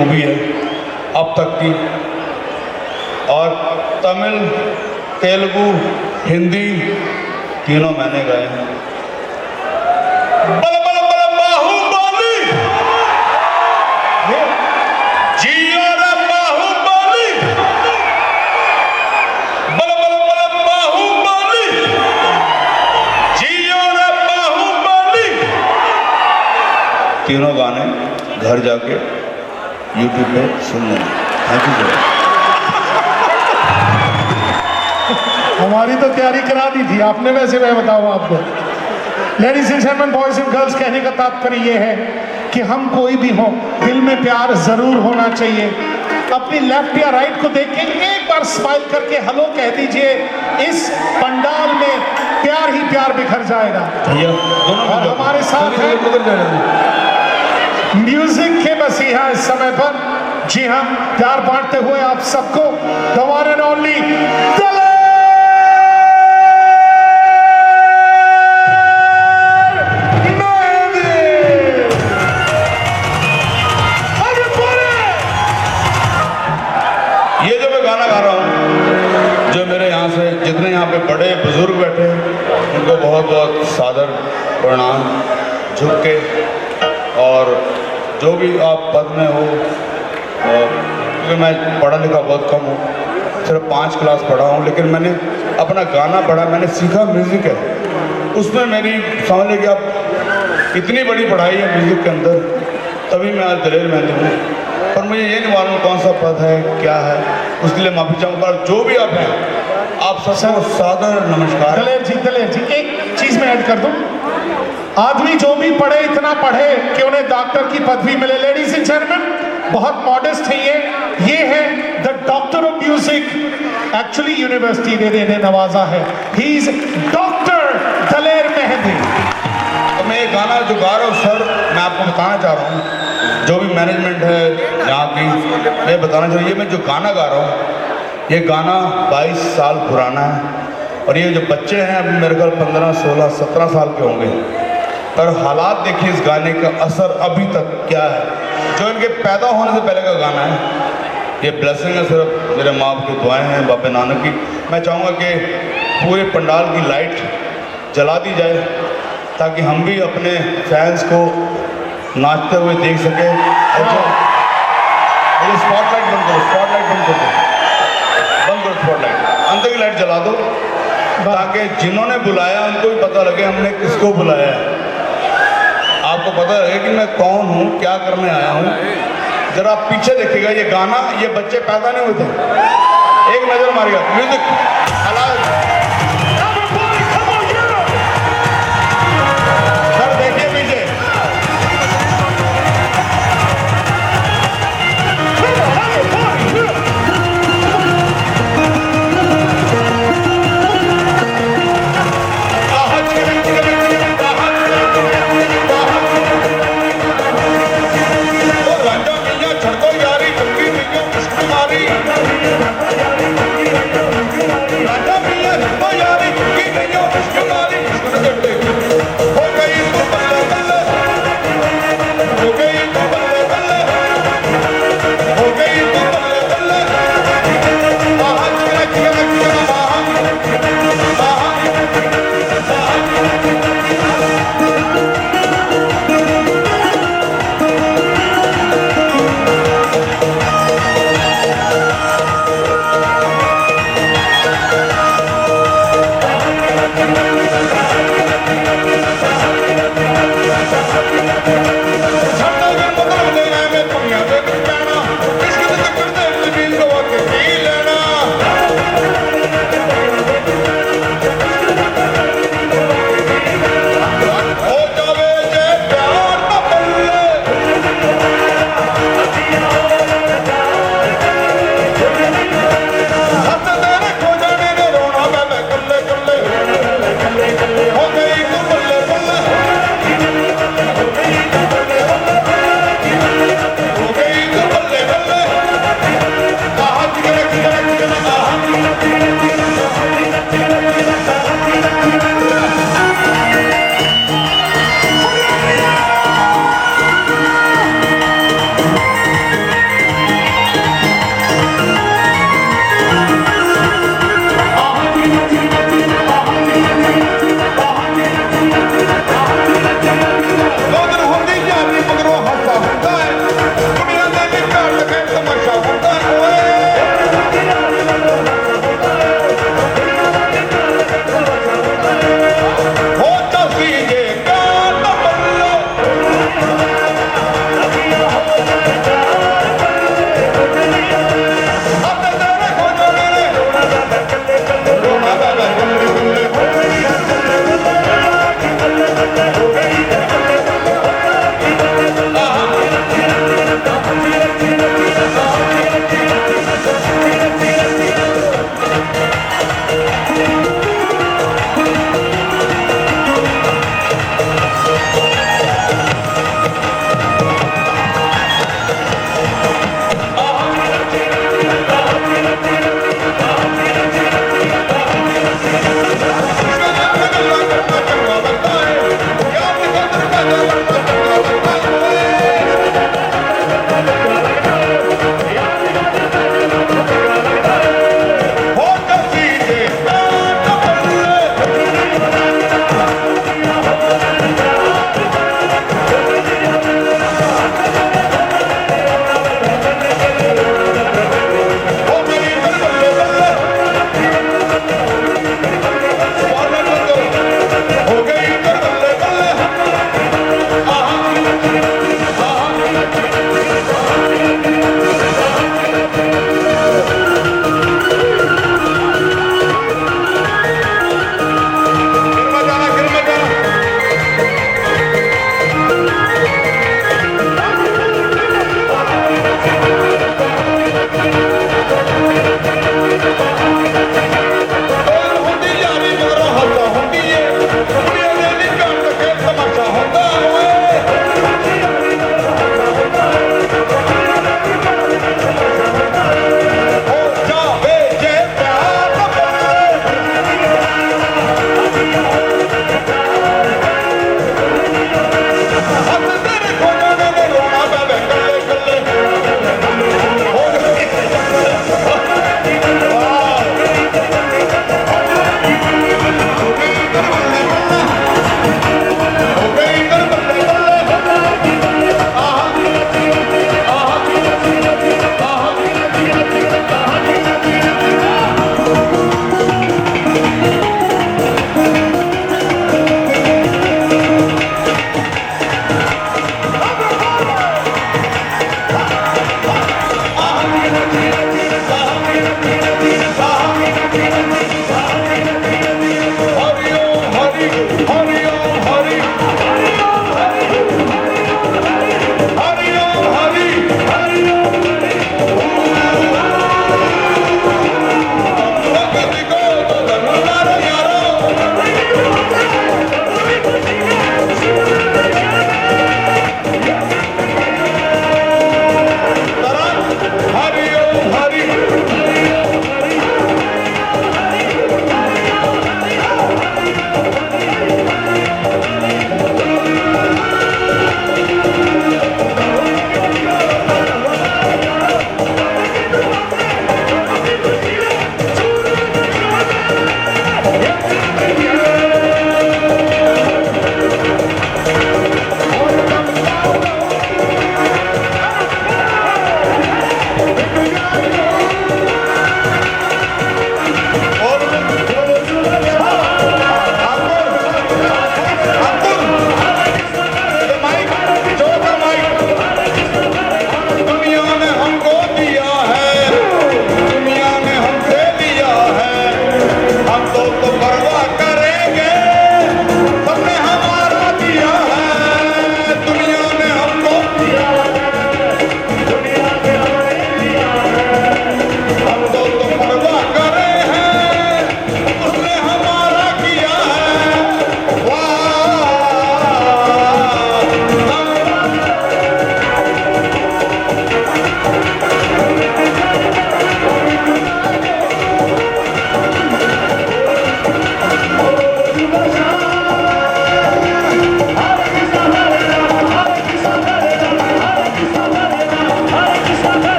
Movie है अब तक की, और तमिल, तेलुगु, हिंदी तीनों मैंने गाए हैं। बल बल बल बाहुबली, जियो रे बाहुबली, बल बल बल बाहुबली, जियो रे बाहुबली। तीनों गाने घर जाके YouTube पे सुन लेना। Thank you sir. हमारी तो तैयारी करा दी थी आपने, वैसे मैं बताऊं आपको। Ladies and gentleman, boys and girls, कहने का तात्पर्य यह है कि हम कोई भी हो, दिल में प्यार जरूर होना चाहिए। अपनी लेफ्ट या राइट को देख के एक बार स्माइल करके हेलो कह दीजिए। इस पंडाल में प्यार ही प्यार बिखर जाएगा। और हमारे साथ है म्यूजिक के मसीहा इस समय पर, जी हाँ, प्यार बांटते हुए आप सबको the one and only Daler Mehndi. ये जो मैं गाना गा रहा हूँ, जो मेरे यहाँ से जितने यहाँ पे बड़े बुजुर्ग बैठे हैं उनको बहुत बहुत सादर प्रणाम, झुक के। और जो भी आप पद में हो, क्योंकि मैं पढ़ा लिखा बहुत कम हूँ, सिर्फ 5 क्लास पढ़ा हूँ, लेकिन मैंने अपना गाना पढ़ा, मैंने सीखा म्यूज़िक है, उसमें मेरी समझ लीजिए आप इतनी बड़ी पढ़ाई है म्यूज़िक के अंदर, तभी मैं आज दलेर मेहंदी हूँ। पर मुझे ये नहीं मालूम कौन सा पद है, क्या है, उसके लिए माफ़ी चाहूँगा। जो भी आप हैं, आप सबको सादर नमस्कार। दलेर जी, एक चीज़ मैं ऐड कर दूँ। आदमी जो भी पढ़े इतना पढ़े कि उन्हें डॉक्टर की पदवी मिले। लेडीज एंड जेंटलमैन, बहुत मॉडेस्ट है ये है the doctor of music. Actually university ने नवाजा है। He is doctor Daler Mehndi. तो मैं ये गाना जो गा रहा हूँ सर, मैं आपको बताना चाह रहा हूँ, जो भी मैनेजमेंट है यहाँ की, मैं बताना चाह रहा हूँ, ये मैं जो गाना गा रहा हूँ, ये गाना 22 साल पुराना है। और ये जो बच्चे हैं अभी मेरे ख्याल 15, 16, 17 साल के होंगे, पर हालात देखिए इस गाने का असर अभी तक क्या है। जो इनके पैदा होने से पहले का गाना है, ये ब्लेसिंग है, सिर्फ मेरे माँ बाप की दुआएं हैं, बाबे नानक की। मैं चाहूँगा कि पूरे पंडाल की लाइट जला दी जाए ताकि हम भी अपने फैंस को नाचते हुए देख सकें। और जो स्पॉटलाइट बंद करो, स्पॉटलाइट बंद कर दो, बंद करो स्पॉटलाइट, अंदर की लाइट जला दो ताकि जिन्होंने बुलाया उनको भी पता लगे हमने किसको बुलाया है। आपको पता लगे कि मैं कौन हूँ, क्या करने आया हूँ। जरा आप पीछे देखिएगा, ये गाना, ये बच्चे पैदा नहीं हुए थे। एक नजर मारिएगा, म्यूजिक सर, देखिए पीछे। राजा भैया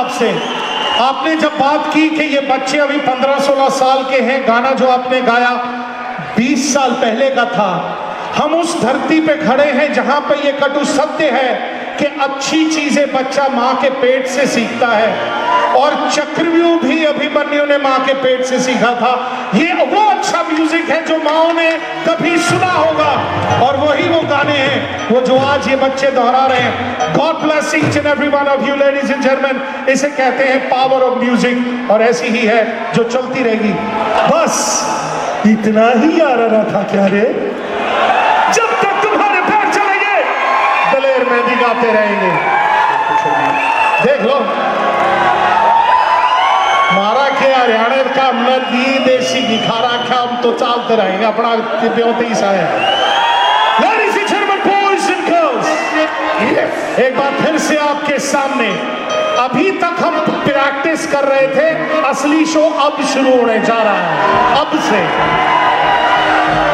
आपसे, आपने जब बात की कि ये बच्चे अभी 15-16 साल के हैं, गाना जो आपने गाया 20 साल पहले का था। हम उस धरती पे खड़े हैं जहां पे ये कटु सत्य है कि अच्छी चीजें बच्चा माँ के पेट से सीखता है, और चक्रव्यूह भी अभिमन्यु ने माँ के पेट से सीखा था। ये वो अच्छा म्यूजिक है जो माओ ने कभी सुना होगा, और वही वो गाने हैं वो जो आज ये बच्चे दोहरा रहे हैं। God bless each and every one of you ladies and gentleman. इसे कहते हैं पावर ऑफ म्यूजिक, और ऐसी ही है जो चलती रहेगी। बस इतना ही आ रहा था क्या रे, जब तक तुम्हारे पैर चलेंगे दलेर मेहंदी गाते रहेंगे। देख लो मारा के हरियाणा का नदी देसी दिखारा क्या, हम तो चलते रहेंगे अपना त्योते ही सा है। Ladies and gentlemen, boys and girls, एक बार फिर से आपके सामने, अभी तक हम प्रैक्टिस कर रहे थे, असली शो अब शुरू होने जा रहा है। अब से